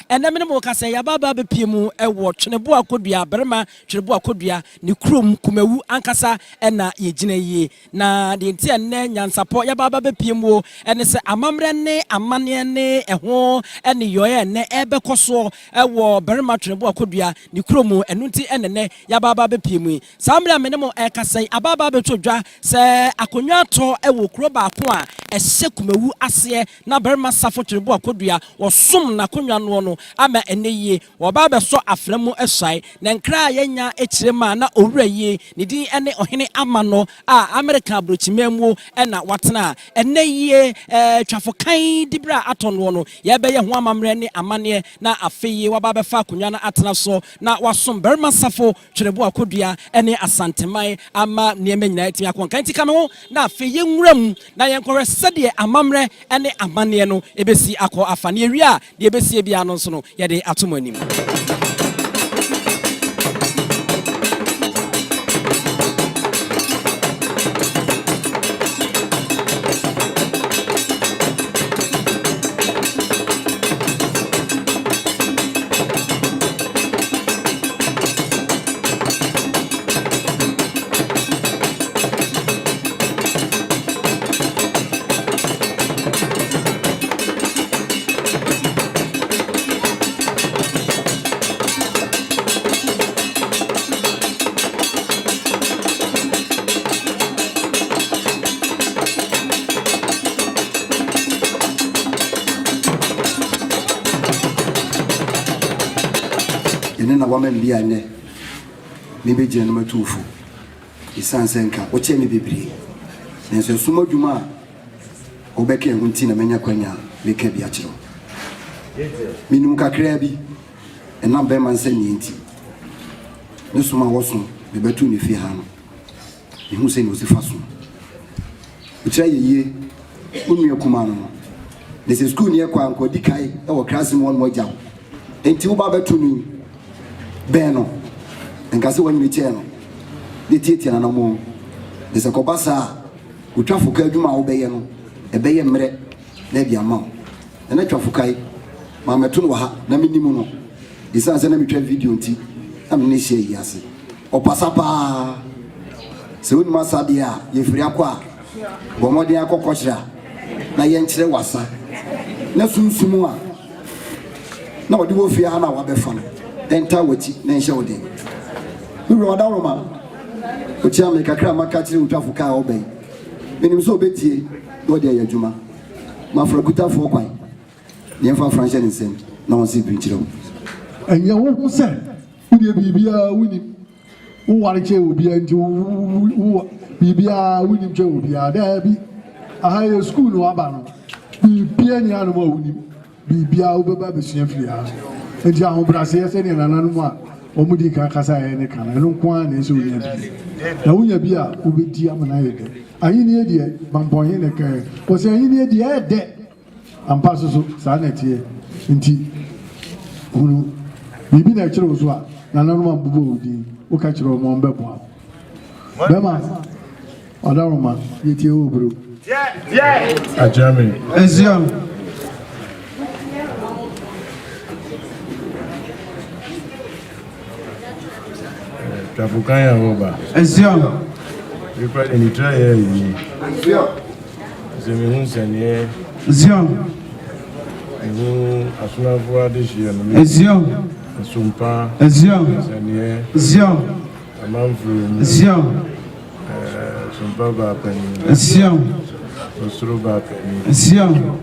And then we can say Ababa Pimu, a watch, Tweneboah Kodua, Barima, Tweneboah Kodua, ni Krum, Kumawu, Ankasa, and na ye. Na the entire NYANSAPO, Yababa Pimu, and it's Amamrene, Manhene, a ho, and the Yoye, Ebecoso, a war, Barima, Tweneboah Kodua, ni Krum, and Nunti, and ne Yababa Pimu. Samra Menemo Eka say Ababa Betodra, say Akonyato, a Wokroba Kwa, a Sekumawu Asie, na Barima Sarfo Tweneboah Kodua, or Sum na Kunyan. Ama eneye wababa so afremu esai na nkra yenya echirema na owuraye ne din ene Ohene Amano a America brochimemu ena watena eneye Twafo kan dibra atonwo no ye beye ho amamre ne amane na afeye wababa fa kunwa na atena so na wasom Barima Sarfo Tweneboah Kodua ene asanteman ama nieme nyina eti akonkan ti kame ho na afeye nwuram na yenkore sede amamre ene amane no ebesi akọ afane wi a de ebesi bia no so no yade atomanim na woman bi ane me be gye no matufo isansenka o che me bebre nenso suma dwuma obeke hunti na menya kwanya me ka bi akiro minum kakra bi enam be man sani enti ne suma woso me betu ne fi ha no me hu se ne osifa so o che yeye unu ekuma no ne se school ne kwa anko dikai e wo class mo mo jaw enti wo ba betu ni Beno, and Cassie when you return, the Titan and no more. There's a cobassa, who Twafo Kaduma obeyano, a bay mere, maybe a mount. And I Twafukai, Mamma Tunoha, Naminimuno, the son's enemy trade video tea, I'm Nisha Yassi. O Passapa Soon Masadia, Yefriaqua, Bomodia Cococha, Nayanche Wassa, Nasun Sumua. No, do fear our befon. Enter with na nhyɛ wode we roda roma o tia me kakra makatire utafo ka obey menim so obetie do de ayadwuma mafrakuta fo kwan ne mfa franche ne nsem na won se brinchiro anya wo hu se wode bibia wuni wo ware che obia nti wo bibia wuni che obia da bi aha school no aba no bibia ni anu ma wuni bibia wo beba besua firi ha enti ahụ brase ese ne nananom a omudi ka kasa ya ne kana no kwa na eso nya bi na wunya bi a obedi amana yede ayi ne yede bampon ne ka o se ayi ne yede ya de ampa so sa na tie enti unu bibi na kire ozo a nananom abubo odi o ka kire mo mbebo a bema odaroma yetie obro ajami eziam Trafukanya Oba. Ezion. We pray in try here. Ezion. Zemihun Sanye. Ezion. Asuna Vua this year. Ezion. Sumpa. Ezion. Sanye. Ezion. Amanfru. Ezion. Sumpa Bapeni. Ezion. Osuru Bapeni. Ezion.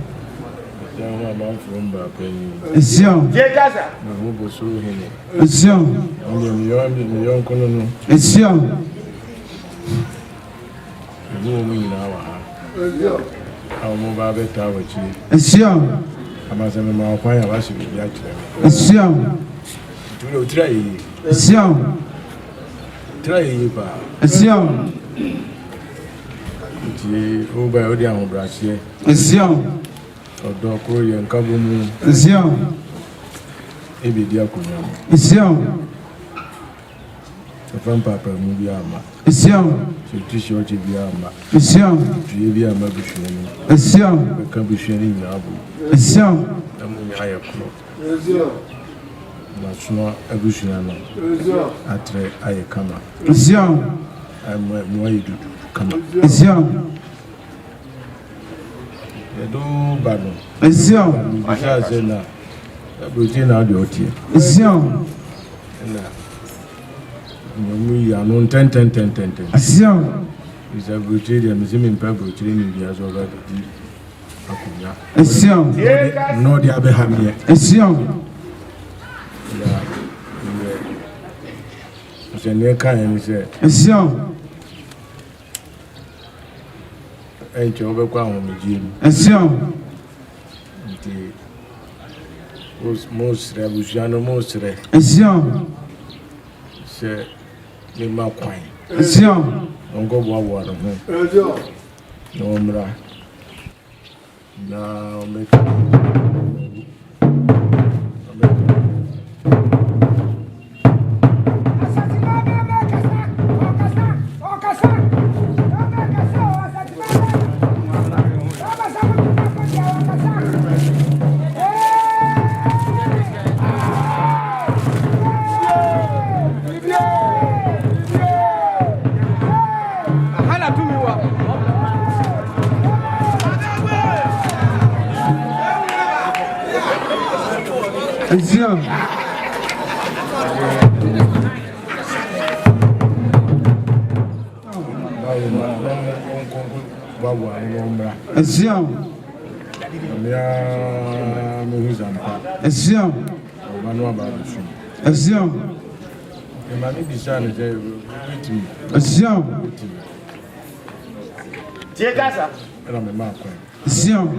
Amanfru Bapeni. Ezion. Jegaza. Mahubo Suru Hene. Ezion. Million Kono. Ezion. Our mobile better with you. Ezion. Amazon Mawapaya was with that. Ezion. Try. Ezion. Try. Ezion. Oba Odian Brassier. Ezion. Odo Korean Kabumu. Ezion. Ebidiakunyam. Ezion. From Papa Mubiama. Ezion. Tisho Tibiama. Ezion. Jibiama Bushani. Ezion. Kabushani Nabu. Ezion. Amunyaya Klo. National Abusiano. Atre Ayakama. Zion. I'm Moidu. Come. Zion. Do Bano. Zion. Besides, Brutin Audioti. Zion. We are known 10. Zion. Is a Brutin and Zimin Pebble training the as over the Zion. No, the Abraham. Zion. C'est ne kan c'est Zion. Tu on veut quoi on me dit Zion. Most revolution most Zion. c'est le ma coin Zion. on go voir no mra na on Zion. Zion. Zion. Zion. Zion. Zion.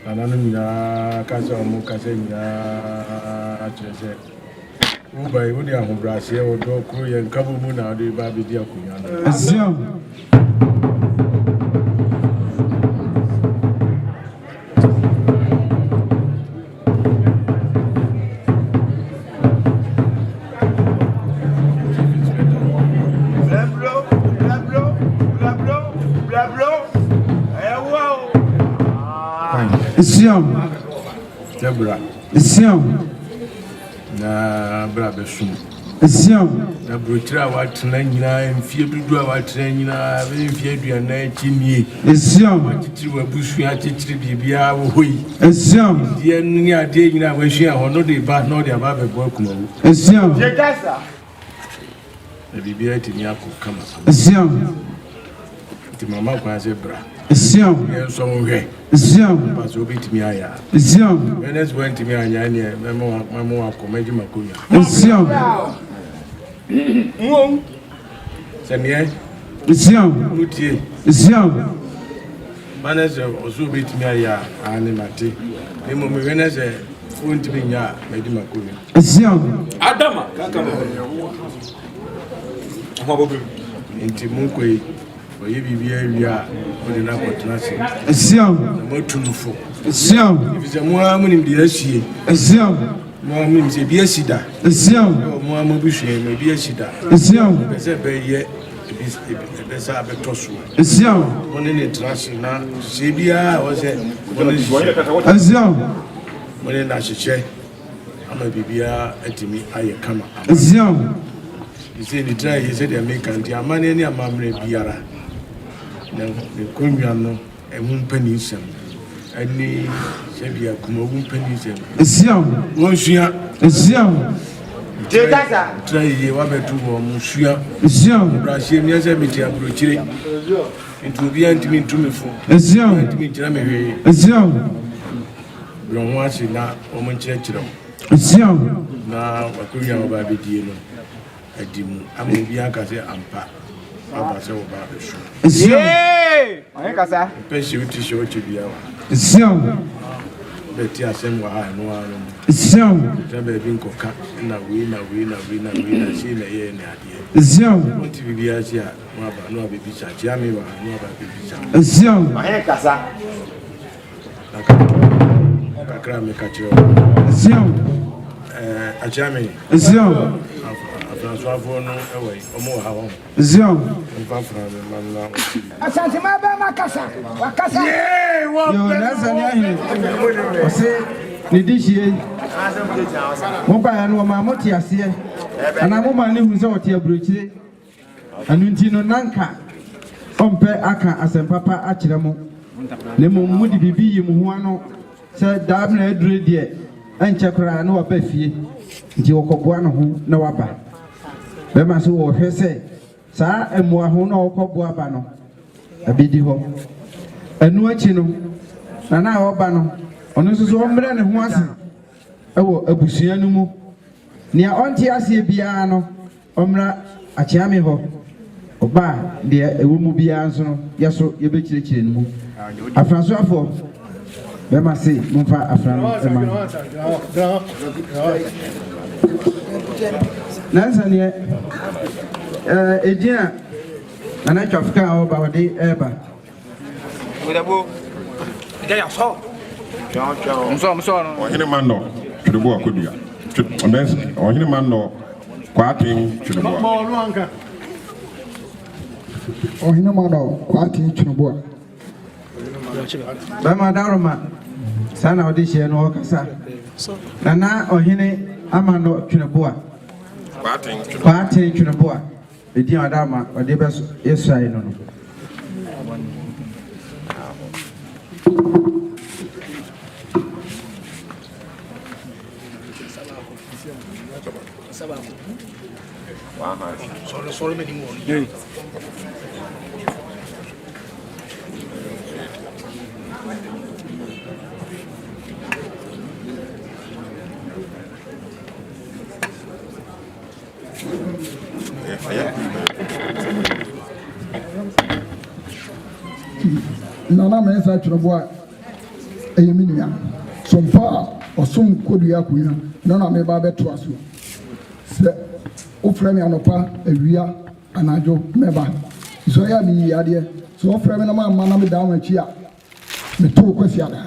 Ananumina kasa omu kasa nya atese ubai wodi ahobrase odo kro ye nkabo mu na ade ba bedi akunya no Zion. Zion. Debra. Zion. Na bra besum. Zion. Na brochira watena nyina mfie dudu a watena nyina mfie aduana chimie. Zion. Titiri wabusu a titiri bibia wo hoi. Zion. Die ni ade nyina wahia ho no de ba no de aba bebo Kumawu. Zion. Jekasa. Na bibia tini akokama. Zion. Ti mama kwa se bra. Zion. Yenso nhwe. Zion. Paso bitimi aya. Zion. Wenes went me anya ne memo akomeji makonya. Zion. Ngom. Semie. Zion. Mutie. Zion. Manes oso bitimi aya ani mate. Nemo me wenes wontimi nya medi makonya. Zion. Adama kaka mo. Ahobobim. Enti munkoi oye bibia wia odi na kotnase. Zion. Mo tunufo. Zion. Ifise mo amunim de asie. Zion. Mo amunim se bia sida. Zion. Mo amabushe me bia sida. Zion. Pese be ye ebisa abetoso. Zion. Woni ne trase na se bia o se woni Zion. woni na hyeche ama bibia atimi aye kama. Zion. Ise ni try ise de make anti amane ni amamre biara. Na konwa no ehun pani nsem. Ani se bia Kumawu pani nsem. Zion. Wonsua. Zion. Jekasa. Try ye wa betu wo musua. Zion. Brahye mi ase meti abrochire. Ntu bia ntimi ntumefo. Zion. Ntimi nkyira me hwe. Zion. Bro wasi na o mo nkyerɛkyerɛ. Zion. Na wakonya wo ba bedie no. Adimu amu bia aka se ampa. Aba se wo ba besu. Zion. Ohe kasa. Pensi uti sho chibia wa. Zion. Beti asem wa ha no anu. Zion. Tabe bi nkoka na we na si na ye na ade. Zion. Wonti bibia si a mo aba no abebi cha tia me wa no aba bebi cha. Zion. Ohe kasa. Kakra me ka chiro. Zion. Achame. Zion. Twafo no away omo ha won Zion. Asante ma ba makasa. Wakasa. Yo, nasa ni ahine. Ose ni dishie. Mo ba ya no ma mo ti ase. Ana mo ma ni hu se o ti aburochire. Anu nti no nanka. Ompe aka asempapa a kire mo. Le mo mu di bibi yi mu ho ano. Se dab na adure de enche kra na wa ba fie. Nti wokoboa no ho na waba. Be ma so wo hwese. Sa emu aho na wokoboa ba no. Abidi ho. Anu achi no na oba no ono so so mbre ne ho ase ewo abusua no mu nia onti ase bia no omra achiame ho oba de ewo mu bia nso no yeso yebekirekire no mu afranso afo be ma se mumfa afran ema nansane ejia ana twafika oba wode eba Ohene man no Tweneboah Kodua. Ohene man no Kwatin Tweneboah. Ohene man no Kwatin Tweneboah. Bama daroma sana odishe no kasa. Nana ohene Amano Tweneboah. Kwatin Tweneboah. Edi adama ode beso Israel no. Sorry, many more. Nana mensa Tweneboah eyeminia. Sompa osum Kodua kuya. Nana me ba beto aso. Se ofre me anopa awia anajo meba. So ya mi ade. So ofre me na ma na me da wanchi a. Me to kwasi ada.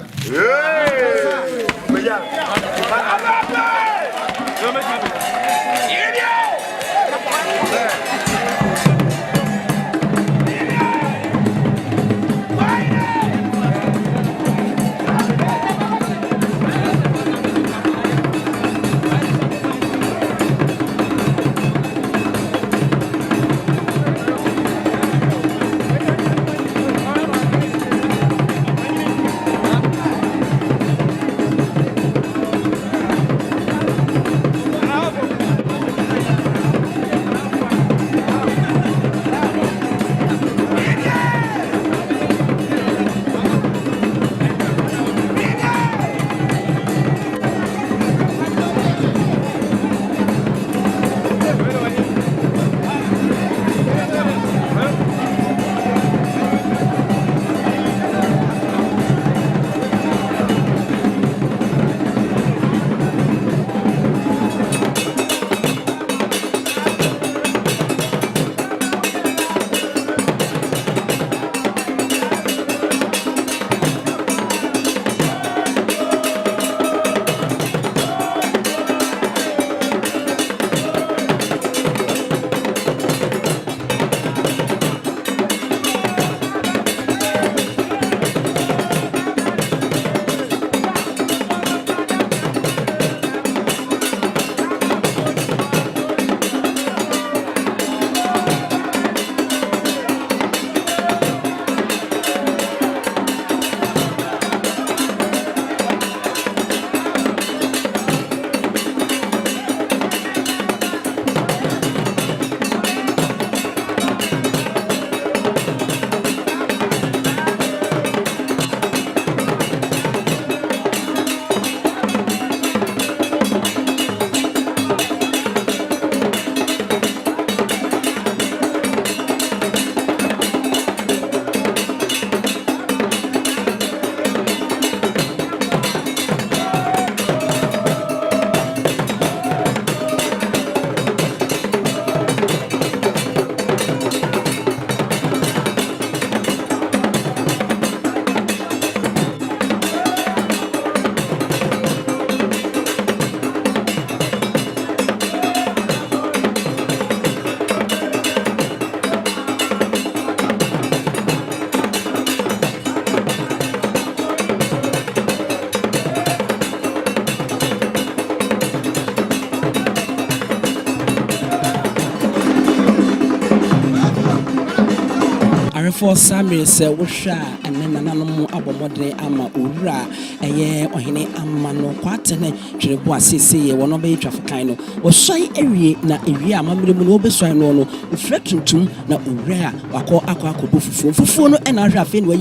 for Sammy said, Washa, and then another abomodre ama ura, a year or hene amano quatene, Tweneboah say, one of a trafficino, or shy area na area, mammy monobe swino, reflecting na ura, or call aqua for and I have been where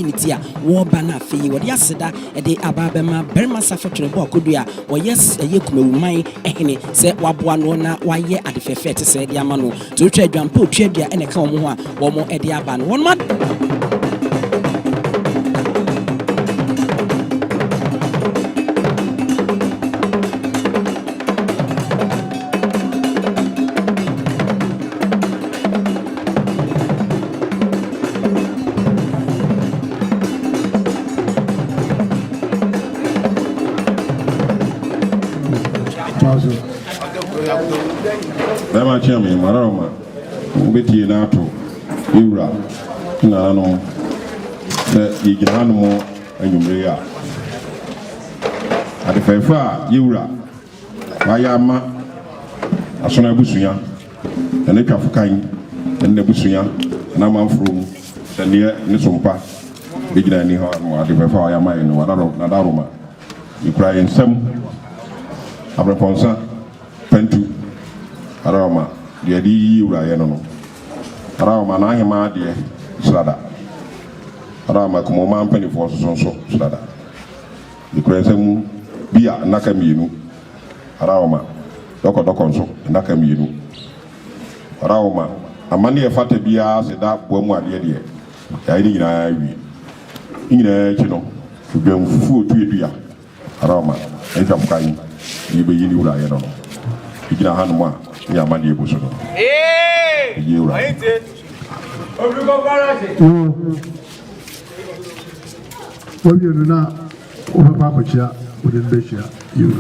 war banner fee, what yasada, a day Abibirem, Barima Tweneboah Kodua, or yes, a Kumawu mine, Ohene, said Wabuana, why ye at the fair to say the Amano, to trade and put trade and a commoa, or more at the Aban. 1 month. Bema chami marama ubeti nato yura na no na yigiranu mo anyumre ya adefefa yura wayama asona busunya na Twafo kan na busunya na manfro na ne sompa bigina ni ha mo adefefa wayama no wadaro na daroma ikura ensem abreponsa pentu arama de di yura ye no arama na ahema de slada arama kuma ma mpani fo so slada ikurensemu bia naka mienu arama doko nso naka mienu arama amane e fata bia se da boamu ade de ya ni nyina wi nyina chi no dwam fufu otuedua arama e Twafo kan yibe yini wura ye no igina hanu a ya amane e boso no yura What you know, over Papa Chia, within Bishia, you.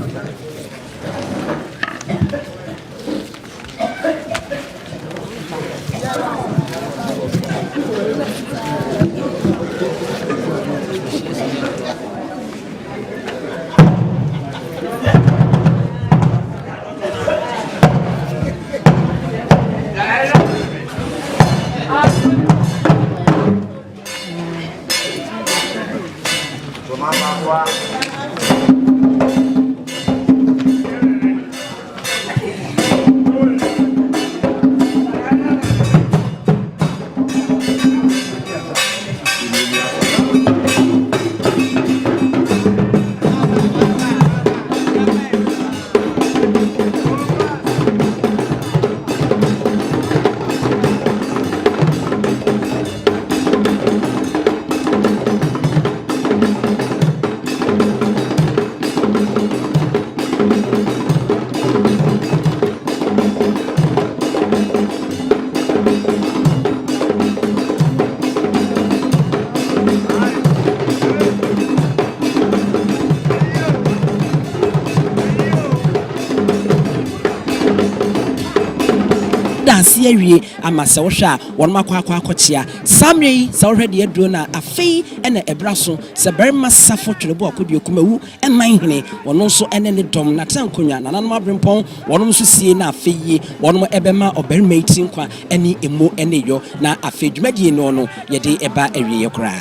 Awie ama se wo hwa won makwa akochia samre se wo hwede aduro na afei ene ebraso se Barima Sarfo Tweneboah Kodua Kumawu Manhene wono so ene ne dom na tankonwa na nanom abrempon wono so sie na afei wono ebema obarima itinkwa ene emo ene yo na afei dwumadie no no ye de eba awie kra.